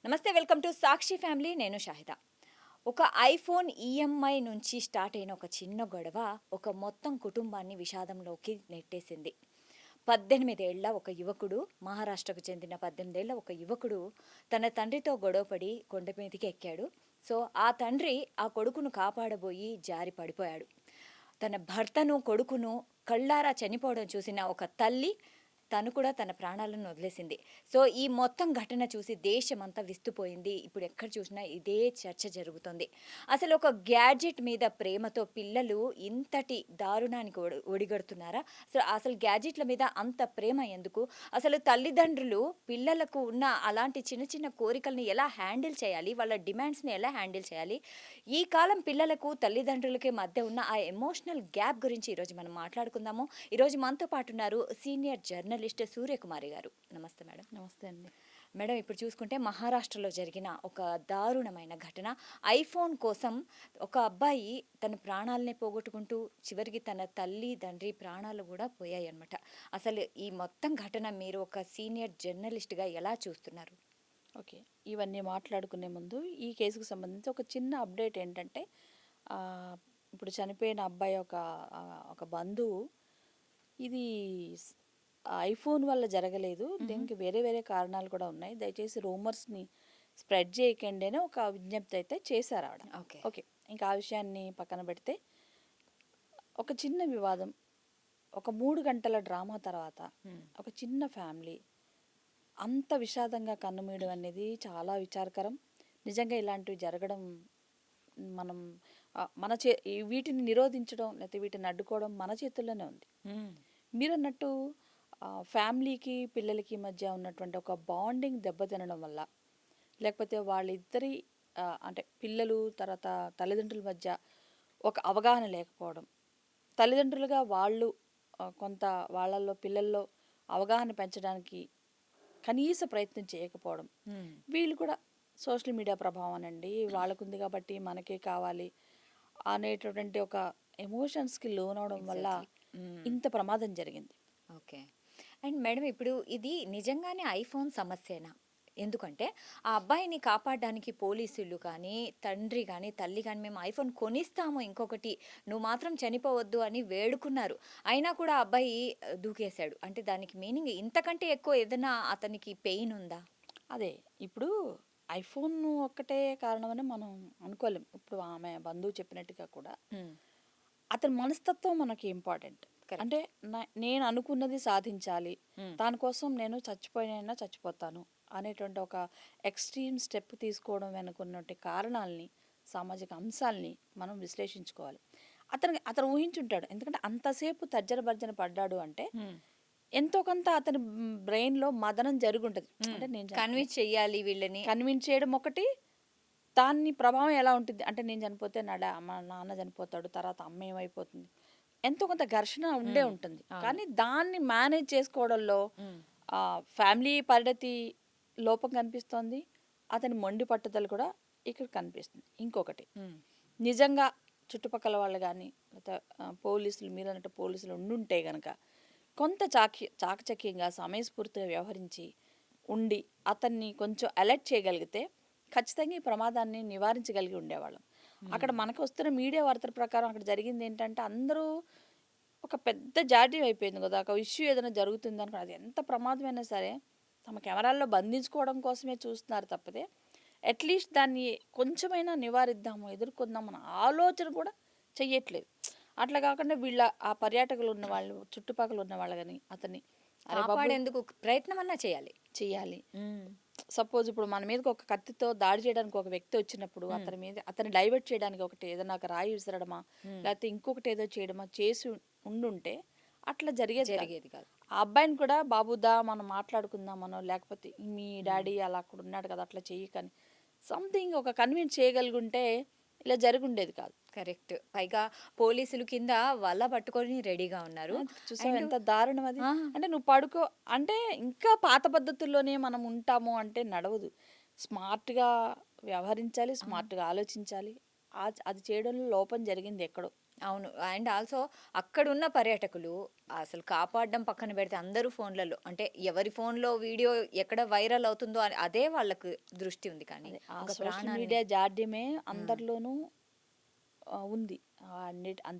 నమస్తే, welcome to Sakshi family. నేను షాహిదా. ఒక ఐఫోన్ ఈఎంఐ నుంచి స్టార్ట్ అయిన ఒక చిన్న గొడవ ఒక మొత్తం కుటుంబాన్ని విషాదంలోకి నెట్టేసింది. 18 ఏళ్ల ఒక యువకుడు, మహారాష్ట్రకు చెందిన 18 ఏళ్ల ఒక యువకుడు తన తండ్రితో గొడవపడి కొండ మీదకి ఎక్కాడు. సో ఆ తండ్రి ఆ కొడుకును కాపాడబోయి జారి పడిపోయాడు. తన భర్తను, కొడుకును కళ్ళారా చనిపోవడం చూసిన ఒక తల్లి తను కూడా తన ప్రాణాలను వదిలేసింది. సో ఈ మొత్తం ఘటన చూసి దేశమంతా విస్తుపోయింది. ఇప్పుడు ఎక్కడ చూసినా ఇదే చర్చ జరుగుతుంది. అసలు ఒక గ్యాడ్జెట్ మీద ప్రేమతో పిల్లలు ఇంతటి దారుణానికి ఒడిగడుతున్నారా? అసలు గ్యాడ్జెట్ల మీద అంత ప్రేమ ఎందుకు? అసలు తల్లిదండ్రులు పిల్లలకు ఉన్న అలాంటి చిన్న చిన్న కోరికల్ని ఎలా హ్యాండిల్ చేయాలి? వాళ్ళ డిమాండ్స్ని ఎలా హ్యాండిల్ చేయాలి? ఈ కాలం పిల్లలకు తల్లిదండ్రులకి మధ్య ఉన్న ఆ ఎమోషనల్ గ్యాప్ గురించి ఈరోజు మనం మాట్లాడుకుందాము. ఈరోజు మనతో పాటు ఉన్నారు సీనియర్ జర్నలిస్ట్ సూర్యకుమారి గారు. నమస్తే మేడం. నమస్తే అండి. మేడం, ఇప్పుడు చూసుకుంటే మహారాష్ట్రలో జరిగిన ఒక దారుణమైన ఘటన. ఐఫోన్ కోసం ఒక అబ్బాయి తన ప్రాణాలనే పోగొట్టుకుంటూ చివరికి తన తల్లి తండ్రి ప్రాణాలు కూడా పోయాయి అన్నమాట. అసలు ఈ మొత్తం ఘటన మీరు ఒక సీనియర్ జర్నలిస్ట్గా ఎలా చూస్తున్నారు? ఓకే, ఇవన్నీ మాట్లాడుకునే ముందు ఈ కేసుకు సంబంధించి ఒక చిన్న అప్డేట్ ఏంటంటే, ఇప్పుడు చనిపోయిన అబ్బాయి ఒక బంధువు, ఇది ఐఫోన్ వల్ల జరగలేదు, దీనికి వేరే వేరే కారణాలు కూడా ఉన్నాయి, దయచేసి రూమర్స్ని స్ప్రెడ్ చేయకండి అని ఒక విజ్ఞప్తి అయితే చేశారు ఆవిడ. ఓకే, ఇంకా ఆ విషయాన్ని పక్కన పెడితే, ఒక చిన్న వివాదం, ఒక 3 గంటల డ్రామా తర్వాత ఒక చిన్న ఫ్యామిలీ అంత విషాదంగా కన్నుమూయడం అనేది చాలా విచారకరం. నిజంగా ఇలాంటివి జరగడం మనం వీటిని నిరోధించడం లేకపోతే వీటిని అడ్డుకోవడం మన చేతుల్లోనే ఉంది. మీరు అన్నట్టు ఫ్యామిలీకి పిల్లలకి మధ్య ఉన్నటువంటి ఒక బాండింగ్ దెబ్బతినడం వల్ల, లేకపోతే వాళ్ళిద్దరి అంటే పిల్లలు తర్వాత తల్లిదండ్రుల మధ్య ఒక అవగాహన లేకపోవడం, తల్లిదండ్రులుగా వాళ్ళు కొంత వాళ్ళల్లో పిల్లల్లో అవగాహన పెంచడానికి కనీస ప్రయత్నం చేయకపోవడం, వీళ్ళు కూడా సోషల్ మీడియా ప్రభావం అనండి, వాళ్ళకుంది కాబట్టి మనకే కావాలి అనేటటువంటి ఒక ఎమోషన్స్కి లోనవడం వల్ల ఇంత ప్రమాదం జరిగింది. ఓకే. అండ్ మేడం, ఇప్పుడు ఇది నిజంగానే ఐఫోన్ సమస్యేనా? ఎందుకంటే ఆ అబ్బాయిని కాపాడడానికి పోలీసులు కానీ, తండ్రి కానీ, తల్లి కానీ మేము ఐఫోన్ కొనిస్తాము, ఇంకొకటి నువ్వు మాత్రం చనిపోవద్దు అని వేడుకున్నారు. అయినా కూడా ఆ అబ్బాయి దూకేశాడు. అంటే దానికి మీనింగ్ ఇంతకంటే ఎక్కువ ఏదైనా అతనికి పెయిన్ ఉందా? అదే, ఇప్పుడు ఐఫోన్ ఒక్కటే కారణమని మనం అనుకోలేం. ఇప్పుడు ఆమె బంధువు చెప్పినట్టుగా కూడా అతని మనస్తత్వం మనకి ఇంపార్టెంట్. అంటే నేను అనుకున్నది సాధించాలి, దానికోసం నేను చచ్చిపోయినా చచ్చిపోతాను అనేటువంటి ఒక ఎక్స్ట్రీమ్ స్టెప్ తీసుకోవడం వెనుకున్నటువంటి కారణాలని, సామాజిక అంశాలని మనం విశ్లేషించుకోవాలి. అతను ఊహించుంటాడు, ఎందుకంటే అంతసేపు తర్జన భర్జన పడ్డాడు అంటే ఎంతో కొంత అతని బ్రెయిన్లో మదనం జరుగుంటుంది. అంటే నేను కన్విన్స్ చెయ్యాలి, వీళ్ళని కన్విన్స్ చేయడం ఒకటి, దాని ప్రభావం ఎలా ఉంటుంది అంటే నేను చనిపోతే మా నాన్న చనిపోతాడు, తర్వాత అమ్మ ఏమైపోతుంది, ఎంతో కొంత ఘర్షణ ఉండే ఉంటుంది. కానీ దాన్ని మేనేజ్ చేసుకోవడంలో ఫ్యామిలీ పరిణతి లోపం కనిపిస్తోంది, అతని మొండి పట్టుదల కూడా ఇక్కడ కనిపిస్తుంది. ఇంకొకటి, నిజంగా చుట్టుపక్కల వాళ్ళు కానీ లేకపోతే పోలీసులు, మీరు అన్నట్టు పోలీసులు ఉండుంటే కనుక కొంత చాకచక్యంగా సమయస్ఫూర్తిగా వ్యవహరించి ఉండి అతన్ని కొంచెం అలర్ట్ చేయగలిగితే ఖచ్చితంగా ఈ ప్రమాదాన్ని నివారించగలిగి ఉండేవాళ్ళం. అక్కడ మనకు వస్తున్న మీడియా వార్తల ప్రకారం అక్కడ జరిగింది ఏంటంటే, అందరూ ఒక పెద్ద జాడ్యం అయిపోయింది కదా, ఒక ఇష్యూ ఏదైనా జరుగుతుంది అనుకో, అది ఎంత ప్రమాదమైనా సరే తమ కెమెరాల్లో బంధించుకోవడం కోసమే చూస్తున్నారు తప్పితే అట్లీస్ట్ దాన్ని కొంచెమైనా నివారిద్దాము, ఎదుర్కొందాం అన్న ఆలోచన కూడా చెయ్యట్లేదు. అట్లా కాకుండా వీళ్ళ ఆ పర్యాటకులు ఉన్న వాళ్ళు, చుట్టుపక్కల ఉన్న వాళ్ళు కానీ అతన్ని కాపాడేందుకు ప్రయత్నం అన్నా చేయాలి. సపోజ్ ఇప్పుడు మన మీదకి ఒక కత్తితో దాడి చేయడానికి ఒక వ్యక్తి వచ్చినప్పుడు అతన్ని డైవర్ట్ చేయడానికి ఒకటి ఏదైనా ఒక రాయి విసరడమా లేకపోతే ఇంకొకటి ఏదో చేయడమా చేసి ఉండుంటే అట్లా జరిగేది కాదు. ఆ అబ్బాయిని కూడా బాబుదా మనం మాట్లాడుకుందామనో, లేకపోతే మీ డాడీ అలా అక్కడ ఉన్నాడు కదా అట్లా చెయ్యకని సంథింగ్ ఒక కన్విన్స్ చేయగలిగుంటే ఇలా జరుగుండేది కాదు. కరెక్ట్. పైగా పోలీసులు కింద వల పట్టుకొని రెడీగా ఉన్నారు. చూసావు ఎంత దారుణం అది. అంటే నువ్వు పడుకో అంటే ఇంకా పాత పద్ధతుల్లోనే మనం ఉంటాము అంటే నడవదు. స్మార్ట్గా వ్యవహరించాలి, స్మార్ట్గా ఆలోచించాలి. అది చేయడంలో లోపం జరిగింది ఎక్కడో. అవును. అండ్ ఆల్సో అక్కడున్న పర్యాటకులు అసలు కాపాడడం పక్కన పెడితే అందరూ ఫోన్‌లలో అంటే ఎవరి ఫోన్‌లో వీడియో ఎక్కడ వైరల్ అవుతుందో అదే వాళ్ళకు దృష్టి ఉంది కానీ అదే ఆ ఒక సోషల్ ప్రాణాన్ని మీడియా జాడ్యమే హ్మ్. అందరిలోనూ ఉంది.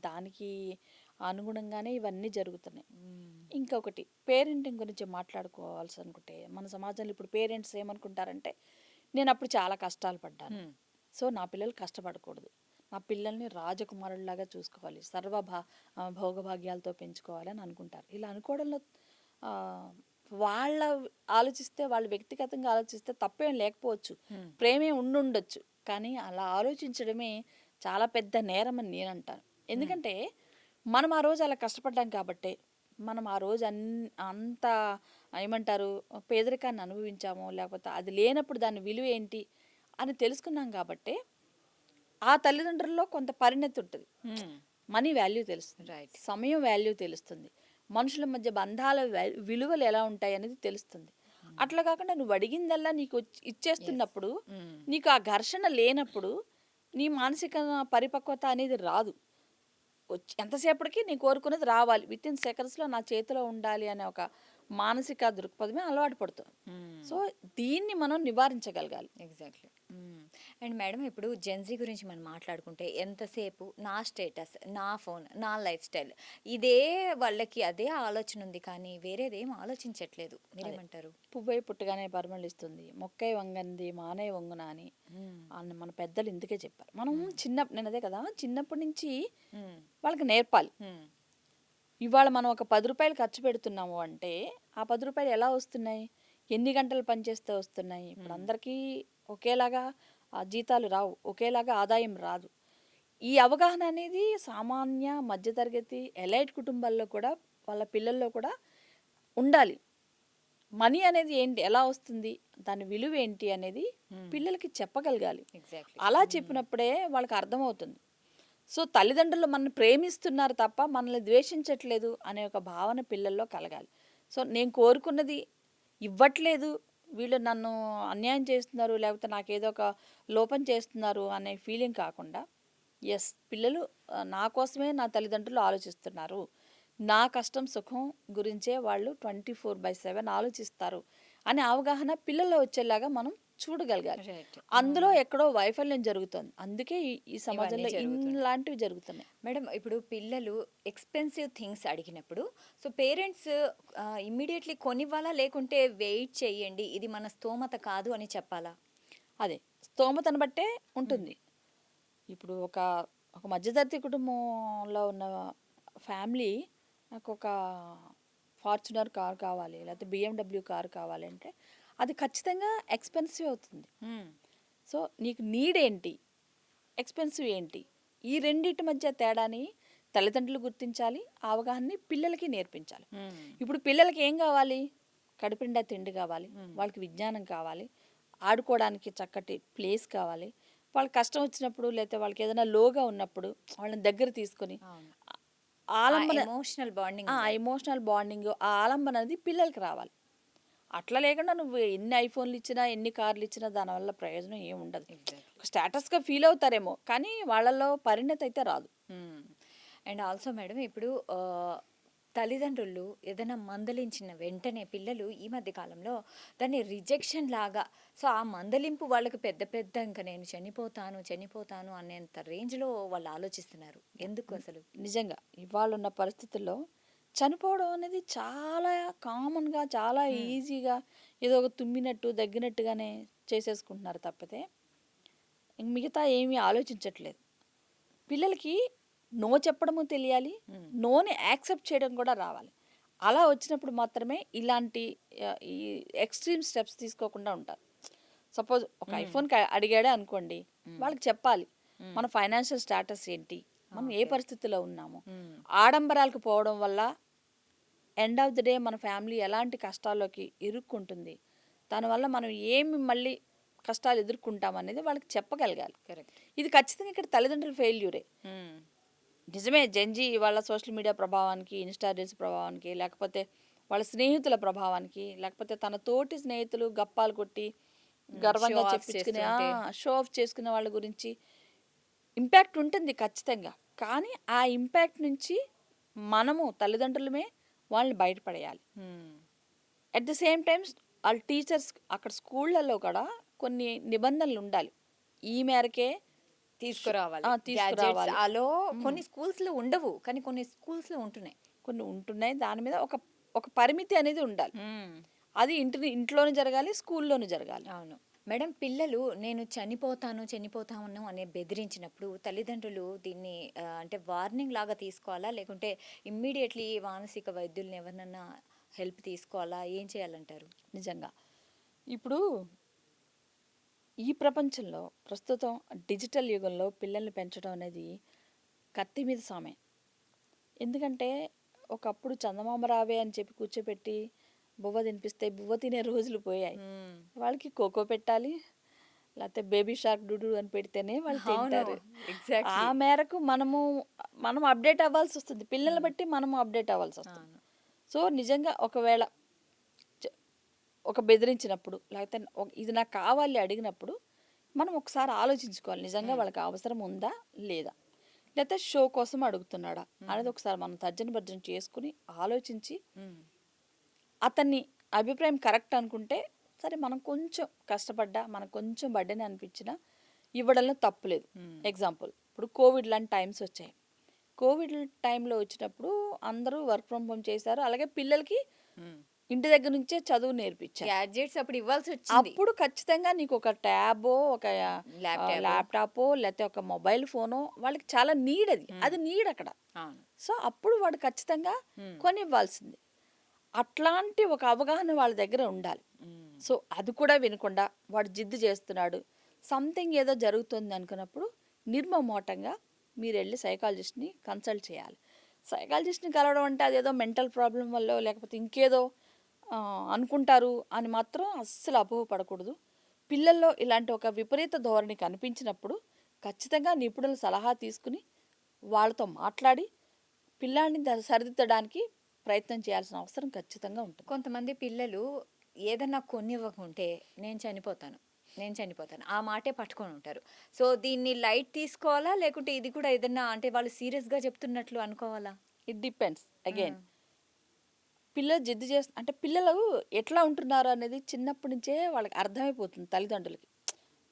దానికి అనుగుణంగానే ఇవన్నీ జరుగుతున్నాయి. హ్మ్. ఇంకొకటి పేరెంటింగ్ గురించి మాట్లాడుకోవాల్సి అనుకుంటే, మన సమాజంలో ఇప్పుడు పేరెంట్స్ ఏమనుకుంటారంటే, నేనప్పుడు చాలా కష్టాలు పడ్డాను. హ్మ్. సో, నా పిల్లలు కష్టపడకూడదు. నా పిల్లల్ని రాజకుమారుల్లాగా చూసుకోవాలి. భోగభాగ్యాలతో పెంచుకోవాలి అని అనుకుంటారు. ఇలా అనుకోవడంలో ఆహ్, వాళ్ళ ఆలోచిస్తే వాళ్ళు వ్యక్తిగతంగా ఆలోచిస్తే తప్పేం లేకపోవచ్చు. హ్మ్. ప్రేమే ఉండుండొచ్చు. కానీ అలా ఆలోచించడమే చాలా పెద్ద నేరమని నేనంటాను. హ్మ్. ఎందుకంటే, మనం ఆ రోజు అలా కష్టపడ్డాం కాబట్టే, మనం ఆ రోజు అంత ఏమంటారు పేదరికాన్ని అనుభవించామో, లేకపోతే అది లేనప్పుడు దాని విలువ ఏంటి అని తెలుసుకున్నాం కాబట్టే, ఆ తల్లిదండ్రుల్లో కొంత పరిణతి ఉంటది. హ్మ్. మనీ వాల్యూ తెలుస్తుంది. రైట్. సమయం వాల్యూ తెలుస్తుంది. మనుషుల మధ్య బంధాల విలువలు ఎలా ఉంటాయనేది తెలుస్తుంది. అట్లా కాకుండా నువ్వు అడిగిందల్లా నీకు యెస్. ఇచ్చేస్తున్నప్పుడు, హ్మ్. నీకు ఆ ఘర్షణ లేనప్పుడు, నీ మానసిక పరిపక్వత అనేది రాదు. ఎంతసేపటికి నేను కోరుకున్నది రావాలి. వితిన్ సెకండ్స్‌లో నా చేతిలో ఉండాలి అనే ఒక మానసిక దృక్పథమే అలవాటు పడుతుంది. హ్మ్. సో, దీన్ని మనం నివారించగలగాలి. ఎగ్జాక్ట్‌లీ. హ్మ్. అండ్ మేడం ఇప్పుడు జెన్‌జీ గురించి మనం మాట్లాడుకుంటే ఎంతసేపు నా స్టేటస్, నా ఫోన్, నా లైఫ్ స్టైల్ ఇదే వాళ్ళకి అదే ఆలోచన ఉంది కానీ వేరేదేం ఆలోచించట్లేదు. అదే. మీరేమంటారు? పువ్వై పుట్టగానే పరిమళిస్తుంది. మొక్కై వంగనిది మానై వంగున అని హ్మ్. మన పెద్దలు ఇందుకే చెప్పారు. మనం హ్మ్. నేనదే కదా! చిన్నప్పటి నుంచి హ్మ్. వాళ్ళకి నేర్పాలి. హ్మ్. ఇవాళ మనం ఒక రూ. 10 ఖర్చు పెడుతున్నాము అంటే, ఆ రూ. 10 ఎలా వస్తున్నాయి? ఎన్ని గంటలు పనిచేస్తే వస్తున్నాయి? ఇప్పుడు హ్మ్. అందరికీ ఒకేలాగా జీతాలు రావు. ఒకేలాగా ఆదాయం రాదు. ఈ అవగాహన అనేది సామాన్య, మధ్యతరగతి, ఎలైట్ కుటుంబాల్లో కూడా వాళ్ళ పిల్లల్లో కూడా ఉండాలి. మనీ అనేది ఏంటి? ఎలా వస్తుంది? దాని విలువ ఏంటి అనేది హ్మ్. పిల్లలకి చెప్పగలగాలి. ఎగ్జాక్ట్‌లీ. అలా హ్మ్. చెప్పినప్పుడే వాళ్ళకి అర్థమవుతుంది. సో, తల్లిదండ్రులు మనల్ని ప్రేమిస్తున్నారు తప్ప మనల్ని ద్వేషించట్లేదు అనే ఒక భావన పిల్లల్లో కలగాలి. సో, నేను కోరుకున్నది ఇవ్వట్లేదు, వీళ్ళు నన్ను అన్యాయం చేస్తున్నారు, లేకపోతే నాకేదో ఒక లోపం చేస్తున్నారు అనే ఫీలింగ్ కాకుండా, యెస్ పిల్లలు నా కోసమే నా తల్లిదండ్రులు ఆలోచిస్తున్నారు. నా కష్టం, సుఖం గురించే వాళ్ళు 24/7 ఆలోచిస్తారు అనే అవగాహన పిల్లల్లో వచ్చేలాగా మనం చూడగలగాలి. రైట్. అందులో హ్మ్. ఎక్కడో వైఫల్యం జరుగుతోంది. అందుకే ఈ ఇవన్నీ సమాజంలో జరుగుతున్నాయి. ఇలాంటివి జరుగుతున్నాయి. మేడం ఇప్పుడు పిల్లలు ఎక్స్‌పెన్సివ్ థింగ్స్ అడిగినప్పుడు సో, పేరెంట్స్ ఇమ్మీడియేట్‌లీ కొనివ్వాలా? లేకుంటే వెయిట్ చేయండి. ఇది మన స్తోమత కాదు అని చెప్పాలా? అదే స్తోమతను బట్టే హ్మ్. ఉంటుంది. ఇప్పుడు ఒక మధ్యతరగతి కుటుంబంలో ఉన్న ఫ్యామిలీ నాకొక ఫార్చునర్ కార్ కావాలి, లేకపోతే BMW కార్ కావాలి అంటే అది ఖచ్చితంగా ఎక్స్‌పెన్సివ్ అవుతుంది. హ్మ్. సో, నీకు నీడేంటి? ఎక్స్‌పెన్సివ్ ఏంటి? ఈ రెండిటి మధ్య తేడాని తల్లిదండ్రులు గుర్తించాలి. ఆ అవగాహనని పిల్లలకి నేర్పించాలి. హ్మ్. ఇప్పుడు పిల్లలకి ఏం కావాలి? కడుపునిండా తిండి కావాలి. హ్మ్. వాళ్ళకి విజ్ఞానం కావాలి. ఆడుకోవడానికి చక్కటి ప్లేస్ కావాలి. వాళ్ళకి కష్టం వచ్చినప్పుడు లేతే వాళ్ళకి ఏదైనా లోగా ఉన్నప్పుడు వాళ్ళని దగ్గర తీసుకొని అవును. ఆ ఆ ఆలంబన ఎమోషనల్ బాండింగ్ ఆ ఉండాలి. ఎమోషనల్ బాండింగ్, ఆ ఆలంబన అనేది పిల్లలకి రావాలి. అట్లా లేకుండా నువ్వు ఎన్ని ఐఫోన్లు ఇచ్చినా, ఎన్ని కార్లు ఇచ్చినా దానివల్ల ప్రయోజనం ఏమి ఉండదు. ఎగ్జాక్ట్‌లీ. ఒక స్టేటస్‌గా ఫీల్ అవుతారేమో కానీ వాళ్ళలో పరిణతి అయితే రాదు. హ్మ్. అండ్ ఆల్సో మేడం ఇప్పుడు తల్లిదండ్రులు ఏదైనా మందలించిన వెంటనే పిల్లలు ఈ మధ్య కాలంలో దాన్ని రిజెక్షన్ లాగా సో, ఆ మందలింపు వాళ్ళకి పెద్ద పెద్ద ఇంక నేను చనిపోతాను, చనిపోతాను అనేంత రేంజ్‌లో వాళ్ళు ఆలోచిస్తున్నారు. ఎందుకు ని- అసలు? నిజంగా ఇవాళ ఉన్న పరిస్థితుల్లో చనిపోవడం అనేది చాలా కామన్గా, చాలా హ్మ్. ఈజీగా ఏదో ఒక తుమ్మినట్టు దగ్గినట్టుగానే చేసేసుకుంటున్నారు తప్పితే ఇంక మిగతా ఏమీ ఆలోచించట్లేదు. పిల్లలకి నో చెప్పడము తెలియాలి, హ్మ్. నోని యాక్సెప్ట్ చేయడం కూడా రావాలి. అలా వచ్చినప్పుడు మాత్రమే ఇలాంటి ఈ ఎక్స్ట్రీమ్ స్టెప్స్ తీసుకోకుండా ఉంటారు. సపోజ్ ఒక హ్మ్. ఐఫోన్ అడిగాడే అనుకోండి, హ్మ్. వాళ్ళకి చెప్పాలి హ్మ్. మన ఫైనాన్షియల్ స్టాటస్ ఏంటి, మనం ఏ ఓకే. పరిస్థితిలో ఉన్నాము. హ్మ్. ఆడంబరాలకు పోవడం వల్ల ఎండ్ ఆఫ్ ది డే మన ఫ్యామిలీ ఎలాంటి కష్టాల్లోకి ఇరుక్కుంటుంది, దానివల్ల మనం ఏమి మళ్ళీ కష్టాలు ఎదుర్కొంటాం అనేది వాళ్ళకి చెప్పగలగాలి. కరెక్ట్. ఇది ఖచ్చితంగా ఇక్కడ తల్లిదండ్రుల ఫెయిల్యూరే. హ్మ్. నిజమే జెన్జీ వాళ్ళ సోషల్ మీడియా ప్రభావానికి, ఇన్‌స్టా రీల్స్ ప్రభావానికి, లేకపోతే వాళ్ళ స్నేహితుల ప్రభావానికి, లేకపోతే తన తోటి స్నేహితులు గప్పాలు కొట్టి హ్మ్. షో గర్వంగా ఆఫ్స్ చెప్పించుకునే చేస్తుంటే షో ఆఫ్ చేసుకునే వాళ్ళ గురించి ఇంపాక్ట్ ఉంటుంది ఖచ్చితంగా. కానీ ఆ ఇంపాక్ట్ నుంచి మనము తల్లిదండ్రులమే వాళ్ళని బయటపడేయాలి. అట్ ద సేమ్ టైమ్స్ వాళ్ళ టీచర్స్ అక్కడ స్కూళ్ళల్లో కూడా కొన్ని నిబంధనలు ఉండాలి. ఈ మేరకే తీసుకురావాలి గ్యాడ్జెట్స్. తీసుకురావాలి. అలో కొన్ని స్కూల్స్ లో ఉండవు, కానీ కొన్ని స్కూల్స్ లో ఉంటున్నాయి. కొన్ని ఉంటున్నాయి. దాని మీద ఒక ఒక పరిమితి అనేది ఉండాలి. అది ఇంట్లోనే జరగాలి, స్కూల్లోనే జరగాలి. అవును మేడం. పిల్లలు నేను చనిపోతాను అనే బెదిరించినప్పుడు తల్లిదండ్రులు దీన్ని అంటే వార్నింగ్ లాగా తీసుకోవాలా, లేకుంటే ఇమ్మీడియట్లీ మానసిక వైద్యుల్ని ఎవరినన్నా హెల్ప్ తీసుకోవాలా, ఏం చేయాలంటారు? నిజంగా ఇప్పుడు ఈ ప్రపంచంలో ప్రస్తుతం డిజిటల్ యుగంలో పిల్లల్ని పెంచడం అనేది కత్తి మీద సామే. ఎందుకంటే ఒకప్పుడు చందమామ రావే అని చెప్పి కూర్చోపెట్టి బువ్వ తినిపిస్తే బువ్వ తినే రోజులు పోయాయి. వాళ్ళకి కోకో పెట్టాలి, లేకపోతే బేబీ షార్క్ డూడు అని పెడితేనే వాళ్ళు తింటారు. ఆ మేరకు మనం అప్డేట్ అవ్వాల్సి వస్తుంది. పిల్లల్ని బట్టి మనము అప్డేట్ అవ్వాల్సి వస్తుంది. సో నిజంగా ఒకవేళ ఒక బెదిరించినప్పుడు, లేకపోతే ఇది నాకు కావాలి అడిగినప్పుడు మనం ఒకసారి ఆలోచించుకోవాలి, నిజంగా వాళ్ళకి అవసరం ఉందా లేదా, లేకపోతే షో కోసం అడుగుతున్నాడా అనేది ఒకసారి మనం తర్జన భర్జన చేసుకుని ఆలోచించి అతన్ని అభిప్రాయం కరెక్ట్ అనుకుంటే సరే, మనం కొంచెం కష్టపడ్డా, మనకు కొంచెం బర్డెన్ అనిపించినా ఇవ్వడంలో తప్పులేదు. ఎగ్జాంపుల్, ఇప్పుడు కోవిడ్ లాంటి టైమ్స్ వచ్చాయి. కోవిడ్ టైంలో వచ్చినప్పుడు అందరూ వర్క్ ఫ్రమ్ హోమ్ చేశారు. అలాగే పిల్లలకి ఇంటి దగ్గర నుంచే చదువు నేర్పించారు. గ్యాడ్జెట్స్ అప్పుడు ఇవ్వాల్సి వచ్చింది. అప్పుడు ఖచ్చితంగా నీకు ఒక ట్యాబో, ఒక ల్యాప్టాపో, లేకపోతే ఒక మొబైల్ ఫోనో వాళ్ళకి చాలా నీడ్. అది నీడ్ అక్కడ. సో అప్పుడు వాడు ఖచ్చితంగా కొని ఇవ్వాల్సింది. అట్లాంటి ఒక అవగాహన వాళ్ళ దగ్గర ఉండాలి. సో అది కూడా వినకుండా వాడు జిద్దు చేస్తున్నాడు, సంథింగ్ ఏదో జరుగుతుంది అనుకున్నప్పుడు నిర్మమోటంగా మీరు వెళ్ళి సైకాలజిస్ట్ని కన్సల్ట్ చేయాలి. సైకాలజిస్ట్ని కలవడం అంటే అదేదో మెంటల్ ప్రాబ్లం వల్ల లేకపోతే ఇంకేదో అనుకుంటారు అని మాత్రం అస్సలు అపోహపడకూడదు. పిల్లల్లో ఇలాంటి ఒక విపరీత ధోరణి కనిపించినప్పుడు ఖచ్చితంగా నిపుణుల సలహా తీసుకుని వాళ్ళతో మాట్లాడి పిల్లాడిని సరిదిద్దడానికి ప్రయత్నం చేయాల్సిన అవసరం ఖచ్చితంగా ఉంటుంది. కొంతమంది పిల్లలు ఏదన్నా కొనివ్వకుంటే నేను చనిపోతాను ఆ మాటే పట్టుకొని ఉంటారు. సో దీన్ని లైట్ తీసుకోవాలా, లేకుంటే ఇది కూడా ఏదన్నా అంటే వాళ్ళు సీరియస్గా చెప్తున్నట్లు అనుకోవాలా? It depends again. పిల్లలు జిద్దు అంటే పిల్లలు ఎట్లా ఉంటున్నారు అనేది చిన్నప్పటి నుంచే వాళ్ళకి అర్థమైపోతుంది తల్లిదండ్రులకి.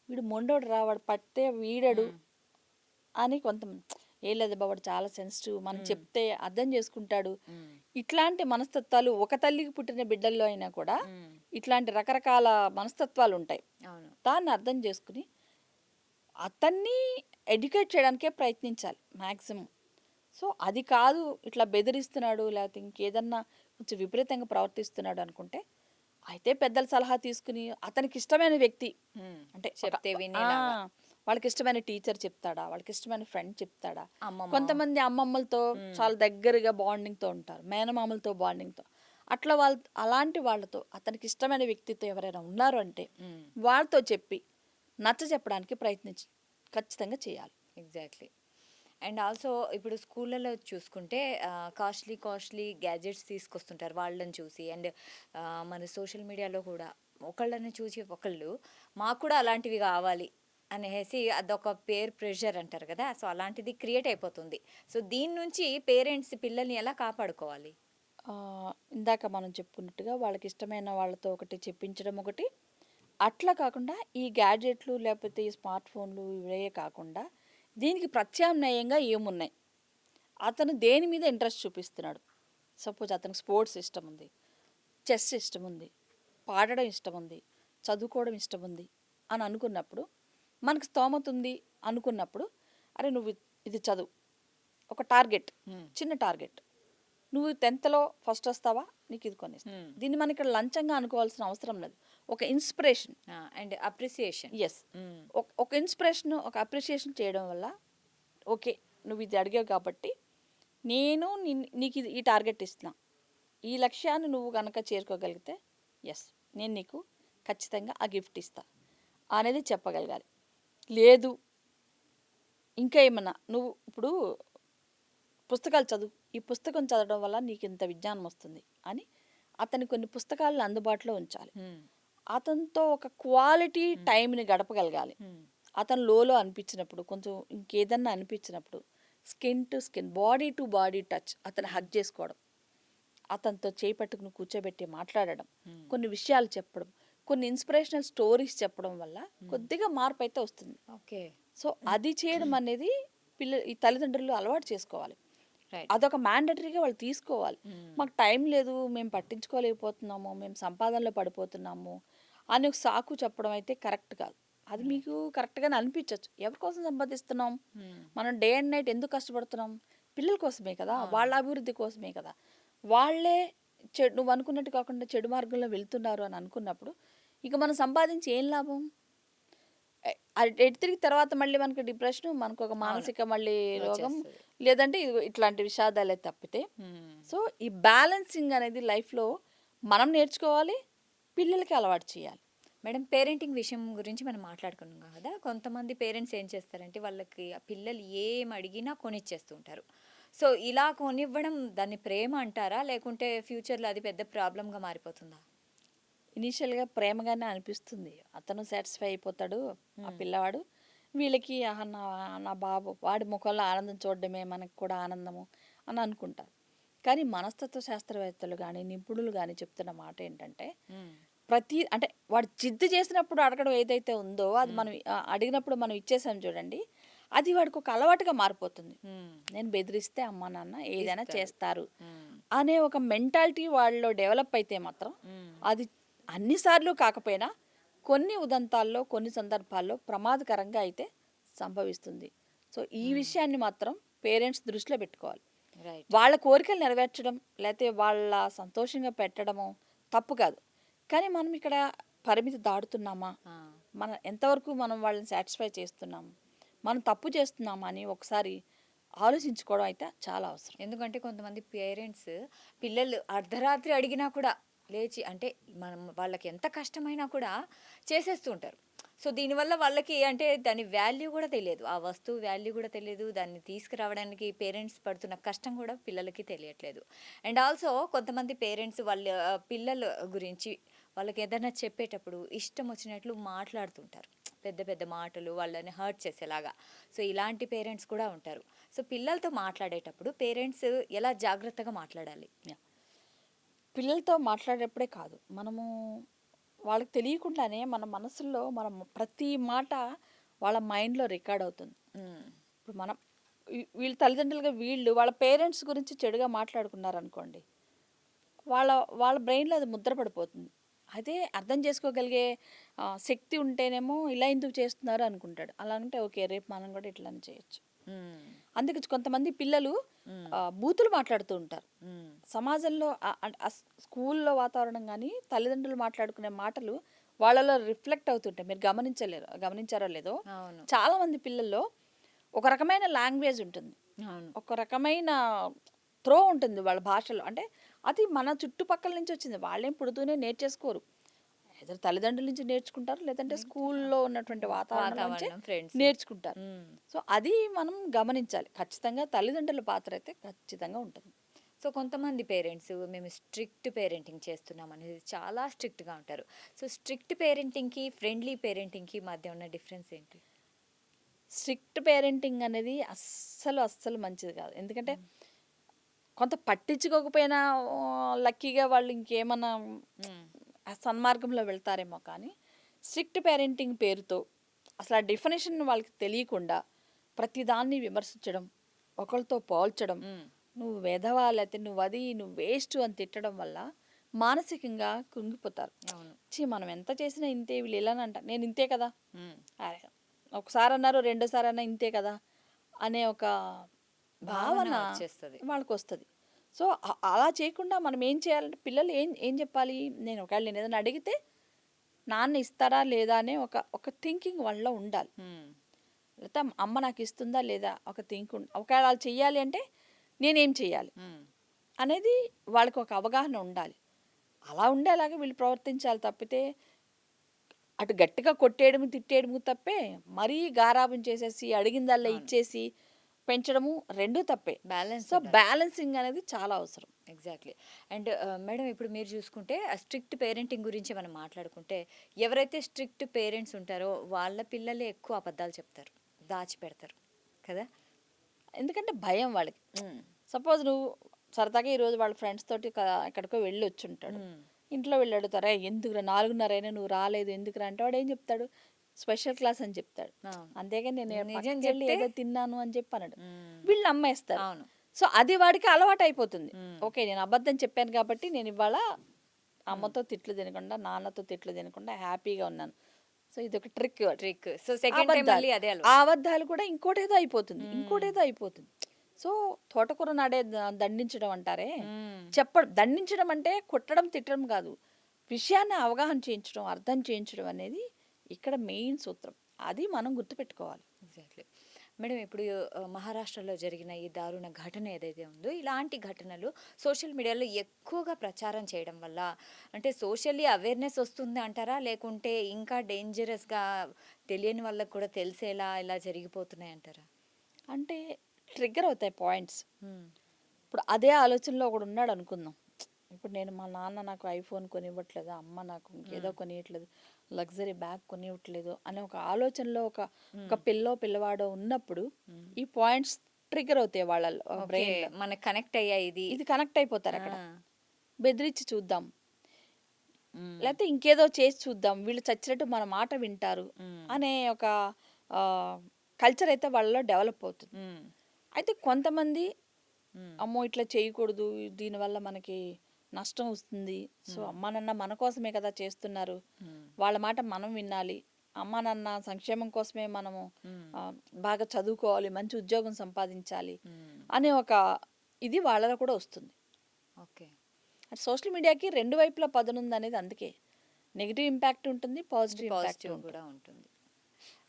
వీడు మొండోడు రా, వాడు పడితే వీడడు అని. కొంతమంది ఏం లేదు బాబు చాలా సెన్సిటివ్, మనం చెప్తే అర్థం చేసుకుంటాడు. ఇట్లాంటి మనస్తత్వాలు ఒక తల్లికి పుట్టిన బిడ్డల్లో అయినా కూడా ఇట్లాంటి రకరకాల మనస్తత్వాలు ఉంటాయి. దాన్ని అర్థం చేసుకుని అతన్ని ఎడ్యుకేట్ చేయడానికే ప్రయత్నించాలి మ్యాక్సిమం. సో అది కాదు ఇట్లా బెదిరిస్తున్నాడు, లేకపోతే ఇంకేదన్నా కొంచెం విపరీతంగా ప్రవర్తిస్తున్నాడు అనుకుంటే అయితే పెద్దల సలహా తీసుకుని అతనికి ఇష్టమైన వ్యక్తి అంటే చెప్తే వాళ్ళకి ఇష్టమైన టీచర్ చెప్తాడా, వాళ్ళకి ఇష్టమైన ఫ్రెండ్ చెప్తాడా. కొంతమంది అమ్మమ్మలతో చాలా దగ్గరగా బాండింగ్తో ఉంటారు, మేనమామలతో బాండింగ్తో. అట్లా అలాంటి వాళ్ళతో అతనికి ఇష్టమైన వ్యక్తితో ఎవరైనా ఉన్నారు అంటే వాళ్ళతో చెప్పి నచ్చ చెప్పడానికి ఖచ్చితంగా చేయాలి. ఎగ్జాక్ట్లీ. అండ్ ఆల్సో ఇప్పుడు స్కూళ్ళలో చూసుకుంటే కాస్ట్లీ గ్యాడ్జెట్స్ తీసుకొస్తుంటారు వాళ్ళని చూసి. అండ్ మన సోషల్ మీడియాలో కూడా ఒకళ్ళని చూసి ఒకళ్ళు మాకు కూడా అలాంటివి కావాలి అనేసి అదొక పేర్ ప్రెషర్ అంటారు కదా. సో అలాంటిది క్రియేట్ అయిపోతుంది. సో దీని నుంచి పేరెంట్స్ పిల్లల్ని ఎలా కాపాడుకోవాలి? ఇందాక మనం చెప్పుకున్నట్టుగా వాళ్ళకి ఇష్టమైన వాళ్ళతో ఒకటి చెప్పించడం ఒకటి. అట్లా కాకుండా ఈ గ్యాడ్జెట్లు లేకపోతే ఈ స్మార్ట్ ఫోన్లు ఇవే కాకుండా దీనికి ప్రత్యామ్నాయంగా ఏమున్నాయి, అతను దేని మీద ఇంట్రెస్ట్ చూపిస్తున్నాడు. సపోజ్ అతనికి స్పోర్ట్స్ ఇష్టం ఉంది, చెస్ ఇష్టం ఉంది, పాడడం ఇష్టం ఉంది, చదువుకోవడం ఇష్టం ఉంది అని అనుకున్నప్పుడు, మనకు స్తోమత ఉంది అనుకున్నప్పుడు, అరే నువ్వు ఇది చదువు, ఒక టార్గెట్, చిన్న టార్గెట్, నువ్వు 10th ఫస్ట్ వస్తావా, నీకు ఇది కొనిస్తా. దీన్ని మనం ఇక్కడ లంచంగా అనుకోవాల్సిన అవసరం లేదు. ఒక ఇన్స్పిరేషన్ అండ్ అప్రిసియేషన్. ఎస్, ఒక ఇన్స్పిరేషన్, ఒక అప్రిసియేషన్ చేయడం వల్ల ఓకే నువ్వు ఇది అడిగావు కాబట్టి నేను నీకు ఈ టార్గెట్ ఇస్తున్నా, ఈ లక్ష్యాన్ని నువ్వు కనుక చేరుకోగలిగితే ఎస్ నేను నీకు ఖచ్చితంగా ఆ గిఫ్ట్ ఇస్తా అనేది చెప్పగలగాలి. లేదు ఇంకా ఏమన్నా, నువ్వు ఇప్పుడు పుస్తకాలు చదువు, ఈ పుస్తకం చదవడం వల్ల నీకు ఇంత విజ్ఞానం వస్తుంది అని అతని కొన్ని పుస్తకాలను అందుబాటులో ఉంచాలి. అతనితో ఒక క్వాలిటీ టైంని గడపగలగాలి. అతను లోలో అనిపించినప్పుడు, కొంచెం ఇంకేదన్నా అనిపించినప్పుడు skin to skin, body to body touch, అతను హగ్ చేసుకోవడం, అతనితో చేయి పట్టుకుని కూర్చోబెట్టి మాట్లాడడం, కొన్ని విషయాలు చెప్పడం, కొన్ని ఇన్స్పిరేషనల్ స్టోరీస్ చెప్పడం వల్ల కొద్దిగా మార్పు అయితే వస్తుంది. ఓకే. సో అది చేయడం అనేది ఈ తల్లిదండ్రులు అలవాటు చేసుకోవాలి. రైట్. అదొక మ్యాండటరీగా వాళ్ళు తీసుకోవాలి. మాకు టైం లేదు, మేము పట్టించుకోలేకపోతున్నాము, మేము సంపాదనలో పడిపోతున్నాము అని ఒక సాకు చెప్పడం అయితే కరెక్ట్ కాదు. అది మీకు కరెక్ట్గానే అనిపించవచ్చు. ఎవరి కోసం సంపాదిస్తున్నాం? మనం డే అండ్ నైట్ ఎందుకు కష్టపడుతున్నాం? పిల్లల కోసమే కదా, వాళ్ళ అభివృద్ధి కోసమే కదా. వాళ్ళే నువ్వు అనుకున్నట్టు కాకుండా చెడు మార్గంలో వెళ్తున్నారు అని అనుకున్నప్పుడు ఇక మనం సంపాదించి ఏం లాభం? ఎటు తిరిగి తర్వాత మళ్ళీ మనకు డిప్రెషన్, మనకు ఒక మానసిక మళ్ళీ రోగం, లేదంటే ఇట్లాంటి విషాదాలే తప్పితే. సో ఈ బ్యాలెన్సింగ్ అనేది లైఫ్లో మనం నేర్చుకోవాలి, పిల్లలకి అలవాటు చేయాలి. మేడం, పేరెంటింగ్ విషయం గురించి మనం మాట్లాడుకున్నాం కదా. కొంతమంది పేరెంట్స్ ఏం చేస్తారంటే వాళ్ళకి ఆ పిల్లలు ఏం అడిగినా కొనిచ్చేస్తూ ఉంటారు. సో ఇలా కొనివ్వడం దాన్ని ప్రేమ అంటారా, లేకుంటే ఫ్యూచర్లో అది పెద్ద ప్రాబ్లంగా మారిపోతుందా? ఇనీషియల్గా ప్రేమగానే అనిపిస్తుంది. అతను సాటిస్ఫై అయిపోతాడు ఆ పిల్లవాడు. వీళ్ళకి ఆహా నా బాబు వాడి ముఖంలో ఆనందం చూడడమే మనకు కూడా ఆనందము అని అనుకుంటారు. కానీ మనస్తత్వ శాస్త్రవేత్తలు కానీ నిపుణులు కానీ చెప్తున్న మాట ఏంటంటే, అంటే వాడు జిద్దు చేసినప్పుడు అడగడం ఏదైతే ఉందో అది మనం అడిగినప్పుడు మనం ఇచ్చేసాం చూడండి, అది వాడికి ఒక అలవాటుగా మారిపోతుంది. నేను బెదిరిస్తే అమ్మ నాన్న ఏదైనా చేస్తారు అనే ఒక మెంటాలిటీ వాళ్ళలో డెవలప్ అయితే మాత్రం అది అన్నిసార్లు కాకపోయినా కొన్ని ఉదంతాల్లో, కొన్ని సందర్భాల్లో ప్రమాదకరంగా అయితే సంభవిస్తుంది. సో ఈ విషయాన్ని మాత్రం పేరెంట్స్ దృష్టిలో పెట్టుకోవాలి. వాళ్ళ కోరికలు నెరవేర్చడం లేకపోతే వాళ్ళ సంతోషంగా పెట్టడము తప్పు కాదు. కానీ మనం ఇక్కడ పరిమితి దాడుతున్నామా, మనం ఎంతవరకు మనం వాళ్ళని సాటిస్ఫై చేస్తున్నాము, మనం తప్పు చేస్తున్నామా అని ఒకసారి ఆలోచించుకోవడం అయితే చాలా అవసరం. ఎందుకంటే కొంతమంది పేరెంట్స్ పిల్లలు అర్ధరాత్రి అడిగినా కూడా లేచి, అంటే మనం వాళ్ళకి ఎంత కష్టమైనా కూడా చేసేస్తూ ఉంటారు. సో దీనివల్ల వాళ్ళకి అంటే దాని వాల్యూ కూడా తెలియదు, ఆ వస్తువు వాల్యూ కూడా తెలియదు, దాన్ని తీసుకురావడానికి పేరెంట్స్ పడుతున్న కష్టం కూడా పిల్లలకి తెలియట్లేదు. అండ్ ఆల్సో కొంతమంది పేరెంట్స్ వాళ్ళ పిల్లల గురించి వాళ్ళకి ఏదైనా చెప్పేటప్పుడు ఇష్టం వచ్చినట్లు మాట్లాడుతుంటారు, పెద్ద పెద్ద మాటలు వాళ్ళని హర్ట్ చేసేలాగా. సో ఇలాంటి పేరెంట్స్ కూడా ఉంటారు. సో పిల్లలతో మాట్లాడేటప్పుడు పేరెంట్స్ ఎలా జాగ్రత్తగా మాట్లాడాలి? పిల్లలతో మాట్లాడేప్పుడే కాదు, మనము వాళ్ళకి తెలియకుండానే మన మనసుల్లో మనం ప్రతి మాట వాళ్ళ మైండ్లో రికార్డ్ అవుతుంది. ఇప్పుడు మనం వీళ్ళ తల్లిదండ్రులుగా వీళ్ళు వాళ్ళ పేరెంట్స్ గురించి చెడుగా మాట్లాడుకున్నారనుకోండి, వాళ్ళ వాళ్ళ బ్రెయిన్లో అది ముద్ర పడిపోతుంది. అదే అర్థం చేసుకోగలిగే శక్తి ఉంటేనేమో ఇలా ఎందుకు చేస్తున్నారు అనుకుంటాడు. అలా అంటే ఓకే, రేపు మనం కూడా ఇట్లానే చేయొచ్చు. అందుకే కొంతమంది పిల్లలు బూతులు మాట్లాడుతూ ఉంటారు. సమాజంలో స్కూల్లో వాతావరణం కానీ తల్లిదండ్రులు మాట్లాడుకునే మాటలు వాళ్ళలో రిఫ్లెక్ట్ అవుతుంటాయి. మీరు గమనించారో లేదో, చాలా మంది పిల్లల్లో ఒక రకమైన లాంగ్వేజ్ ఉంటుంది, ఒక రకమైన త్రో ఉంటుంది వాళ్ళ భాషలో. అంటే అది మన చుట్టుపక్కల నుంచి వచ్చింది, వాళ్ళేం పుడుతూనే నేర్చేసుకోరు. ఏదో తల్లిదండ్రుల నుంచి నేర్చుకుంటారు, లేదంటే స్కూల్లో ఉన్నటువంటి వాతావరణం నేర్చుకుంటారు. సో అది మనం గమనించాలి. ఖచ్చితంగా తల్లిదండ్రుల పాత్ర అయితే ఖచ్చితంగా ఉంటుంది. సో కొంతమంది పేరెంట్స్ మేము స్ట్రిక్ట్ పేరెంటింగ్ చేస్తున్నాం అనేది చాలా స్ట్రిక్ట్గా ఉంటారు. సో స్ట్రిక్ట్ పేరెంటింగ్కి ఫ్రెండ్లీ పేరెంటింగ్కి మధ్య ఉన్న డిఫరెన్స్ ఏంటి? స్ట్రిక్ట్ పేరెంటింగ్ అనేది అస్సలు మంచిది కాదు. ఎందుకంటే కొంత పట్టించుకోకపోయినా లక్కీగా వాళ్ళు ఇంకేమన్నా సన్మార్గంలో వెళ్తారేమో. కానీ స్ట్రిక్ట్ పేరెంటింగ్ పేరుతో అసలు ఆ డెఫినేషన్ వాళ్ళకి తెలియకుండా ప్రతిదాన్ని విమర్శించడం, ఒకరితో పోల్చడం, నువ్వు వెధవా లేకపోతే నువ్వు వేస్ట్ అని తిట్టడం వల్ల మానసికంగా కృంగిపోతారు. మనం ఎంత చేసినా ఇంతే, వీళ్ళు ఇలా అంటారు, నేను ఇంతే కదా, ఒకసారి అన్నారు రెండోసారి అన్నా ఇంతే కదా అనే ఒక భావన వాళ్ళకి వస్తుంది. సో అలా చేయకుండా మనం ఏం చేయాలంటే పిల్లలు ఏం చెప్పాలి, ఒకవేళ నేను ఏదైనా అడిగితే నాన్న ఇస్తారా లేదా అనే ఒక థింకింగ్ వాళ్ళలో ఉండాలి. లేకపోతే అమ్మ నాకు ఇస్తుందా లేదా ఒక ఒకవేళ వాళ్ళు చెయ్యాలి అంటే నేనేం చెయ్యాలి అనేది వాళ్ళకి ఒక అవగాహన ఉండాలి. అలా ఉండేలాగా వీళ్ళు ప్రవర్తించాలి తప్పితే అటు గట్టిగా కొట్టేయడము తిట్టేయడము తప్పే, మరీ గారాబం చేసేసి అడిగిందల్లా ఇచ్చేసి పెంచడము రెండూ తప్పే. సో బ్యాలెన్సింగ్ అనేది చాలా అవసరం. ఎగ్జాక్ట్లీ. అండ్ మేడం, ఇప్పుడు మీరు చూసుకుంటే స్ట్రిక్ట్ పేరెంటింగ్ గురించి మనం మాట్లాడుకుంటే ఎవరైతే స్ట్రిక్ట్ పేరెంట్స్ ఉంటారో వాళ్ళ పిల్లలే ఎక్కువ అబద్ధాలు చెప్తారు, దాచిపెడతారు కదా. ఎందుకంటే భయం వాళ్ళకి. సపోజ్ నువ్వు సరదాగా ఈరోజు వాళ్ళ ఫ్రెండ్స్ తోటి ఎక్కడికో వెళ్ళి వచ్చుంటాడు. ఇంట్లో వెళ్ళి అడుగుతారు, "ఏయ్ ఎందుకురా 4:30 అయినా నువ్వు రాలేదు ఎందుకురా" అంటే వాడు ఏం చెప్తాడు, స్పెషల్ క్లాస్ అని చెప్తాడు. అంతేగాని నేను నిజం పక్కకి వెళ్ళి చెప్తే ఏదో తిన్నాను అని చెప్పి అన్నాడు. వీళ్ళు నమ్మేస్తారు. అవును. సో అది వాడికి అలవాటు అయిపోతుంది. ఓకే, నేను అబద్ధం చెప్పాను కాబట్టి నేను ఇవాళ అమ్మతో తిట్లు తినకుండా, నాన్నతో తిట్లు తినకుండా హ్యాపీగా ఉన్నాను. సో ఇది ఒక ట్రిక్. సో సెకండ్ టైం మళ్ళీ అదే ఆ అబద్ధాలు కూడా ఇంకోటేదో అయిపోతుంది, ఇంకోటేదో అయిపోతుంది. సో తోటకూర నాడే దండించడం అంటారే, దండించడం అంటే కొట్టడం తిట్టడం కాదు, విషయాన్ని అవగాహన చేయించడం, అర్థం చేయించడం అనేది ఇక్కడ మెయిన్ సూత్రం. అది మనం గుర్తుపెట్టుకోవాలి. Exactly madam. ఇప్పుడు మహారాష్ట్రలో జరిగిన ఈ దారుణ ఘటన ఏదైతే ఉందో, ఇలాంటి ఘటనలు సోషల్ మీడియాలో ఎక్కువగా ప్రచారం చేయడం వల్ల అంటే సోషల్లీ అవేర్నెస్ వస్తుంది అంటారా, లేకుంటే ఇంకా డేంజరస్గా తెలియని వాళ్ళకు కూడా తెలిసేలా ఇలా జరిగిపోతున్నాయి అంటారా? అంటే ట్రిగ్గర్ అవుతాయి పాయింట్స్. ఇప్పుడు అదే ఆలోచనలో ఒకడు ఉన్నాడు అనుకుందాం. ఇప్పుడు నేను మా నాన్న నాకు ఐఫోన్ కొనివ్వట్లేదు, అమ్మ నాకు ఏదో కొనియట్లేదు, లగ్జరీ బ్యాగ్ కొనివ్వట్లేదు అనే ఒక ఆలోచనలో ఒక పిల్లవాడో ఉన్నప్పుడు ఈ పాయింట్స్ ట్రిగ్గర్ అవుతాయి వాళ్ళ బ్రెయిన్. మనకు కనెక్ట్ అయ్యాయి, ఇది కనెక్ట్ అయిపోతారు. అక్కడ బెదిరించి చూద్దాం, లేకపోతే ఇంకేదో చేసి చూద్దాం, వీళ్ళు చచ్చినట్టు మన మాట వింటారు అనే ఒక కల్చర్ అయితే వాళ్ళలో డెవలప్ అవుతుంది. అయితే కొంతమంది అమ్మో ఇట్లా చేయకూడదు, దీనివల్ల మనకి నష్టం వస్తుంది, సో అమ్మా నాన్న మన కోసమే కదా చేస్తున్నారు, వాళ్ళ మాట మనం వినాలి, అమ్మా నాన్న సంక్షేమం కోసమే మనము బాగా చదువుకోవాలి, మంచి ఉద్యోగం సంపాదించాలి అనే ఒక ఇది వాళ్ళలో కూడా వస్తుంది. ఓకే, సోషల్ మీడియాకి రెండు వైపులా పదునుంది అనేది అందుకే. నెగిటివ్ ఇంపాక్ట్ ఉంటుంది, పాజిటివ్ ఇంపాక్ట్ కూడా ఉంటుంది.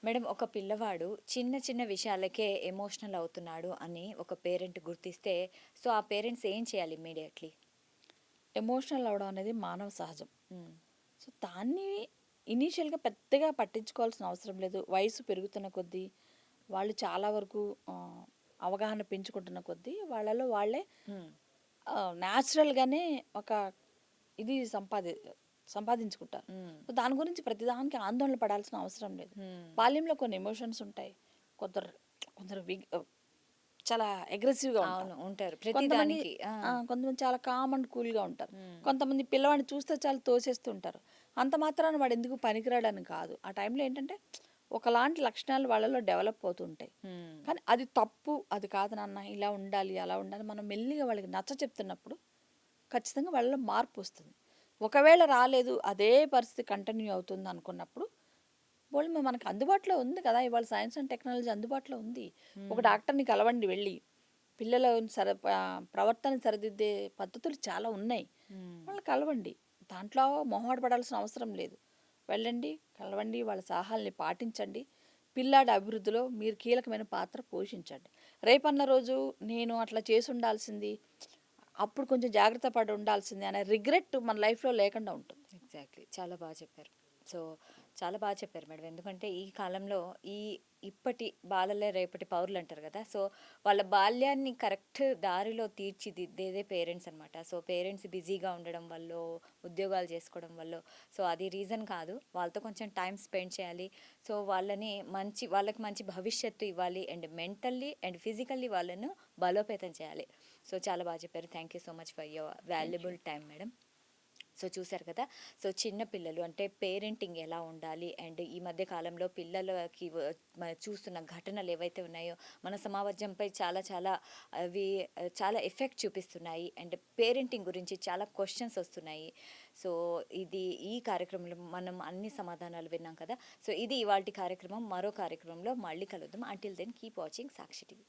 మేడం, ఒక పిల్లవాడు చిన్న చిన్న విషయాలకే ఎమోషనల్ అవుతున్నాడు అని ఒక పేరెంట్ గుర్తిస్తే, సో ఆ పేరెంట్స్ ఏం చేయాలి ఇమ్మీడియట్లీ? ఎమోషనల్ అవడం అనేది మానవ సహజం. సో దాన్ని ఇనీషియల్గా పెద్దగా పట్టించుకోవాల్సిన అవసరం లేదు. వయసు పెరుగుతున్న కొద్దీ వాళ్ళు చాలా వరకు అవగాహన పెంచుకుంటున్న కొద్దీ వాళ్ళలో వాళ్ళే న్యాచురల్గానే ఒక ఇది సంపాదించుకుంటారు. సో దాని గురించి ప్రతిదానికి ఆందోళన పడాల్సిన అవసరం లేదు. బాల్యంలో కొన్ని ఎమోషన్స్ ఉంటాయి, కొందరు చాలా అగ్రెసివ్గా ఉంటారు, కొంతమంది చాలా కామ్ అండ్ కూల్గా ఉంటారు, కొంతమంది పిల్లవాడిని చూస్తే చాలా తోసేస్తుంటారు. అంత మాత్రాన వాడు ఎందుకు పనికిరాడని కాదు. ఆ టైంలో ఏంటంటే ఒకలాంటి లక్షణాలు వాళ్ళలో డెవలప్ అవుతుంటాయి. కానీ అది తప్పు, అది కాదు నాన్న, ఇలా ఉండాలి అలా ఉండాలి మనం మెల్లిగా వాళ్ళకి నచ్చ చెప్తున్నప్పుడు ఖచ్చితంగా వాళ్ళలో మార్పు వస్తుంది. ఒకవేళ రాలేదు, అదే పరిస్థితి కంటిన్యూ అవుతుంది అనుకున్నప్పుడు వాళ్ళు మనకు అందుబాటులో ఉంది కదా, ఇవాళ సైన్స్ అండ్ టెక్నాలజీ అందుబాటులో ఉంది. ఒక డాక్టర్ని కలవండి, వెళ్ళి పిల్లల ప్రవర్తన సరిదిద్దే పద్ధతులు చాలా ఉన్నాయి, వాళ్ళు కలవండి. దాంట్లో మొహమాట పడాల్సిన అవసరం లేదు. వెళ్ళండి, కలవండి, వాళ్ళ సలహాలని పాటించండి, పిల్లాడి అభివృద్ధిలో మీరు కీలకమైన పాత్ర పోషించండి. రేపన్న రోజు నేను అట్లా చేసి ఉండాల్సింది, అప్పుడు కొంచెం జాగ్రత్త పడి ఉండాల్సింది అనే రిగ్రెట్ మన లైఫ్లో లేకుండా ఉంటుంది. ఎగ్జాక్ట్లీ, చాలా బాగా చెప్పారు. సో చాలా బాగా చెప్పారు మేడం. ఎందుకంటే ఈ కాలంలో ఇప్పటి బాలలే రేపటి పౌరులు అంటారు కదా, సో వాళ్ళ బాల్యాన్ని కరెక్ట్ దారిలో తీర్చిదిద్దేదే పేరెంట్స్ అనమాట. సో పేరెంట్స్ బిజీగా ఉండడం వల్ల, ఉద్యోగాలు చేసుకోవడం వల్ల, సో అది రీజన్ కాదు. వాళ్ళతో కొంచెం టైం స్పెండ్ చేయాలి. సో వాళ్ళకి మంచి భవిష్యత్తు ఇవ్వాలి, అండ్ మెంటల్లీ అండ్ ఫిజికల్లీ వాళ్ళను బలోపేతం చేయాలి. సో చాలా బాగా చెప్పారు. Thank you so much for your valuable time madam. So చూశారు కదా, సో చిన్న పిల్లలు అంటే పేరెంటింగ్ ఎలా ఉండాలి, అండ్ ఈ మధ్య కాలంలో పిల్లలకి చూస్తున్న ఘటనలు ఏవైతే ఉన్నాయో మన సమాజంపై అవి చాలా ఎఫెక్ట్ చూపిస్తున్నాయి, అండ్ పేరెంటింగ్ గురించి చాలా క్వశ్చన్స్ వస్తున్నాయి. సో ఈ కార్యక్రమంలో మనం అన్ని సమాధానాలు విన్నాం కదా. సో ఇది ఇవాల్టి కార్యక్రమం. మరో కార్యక్రమంలో మళ్ళీ కలుద్దాం. అంటిల్ దెన్ కీప్ వాచింగ్ సాక్షి టీవీ.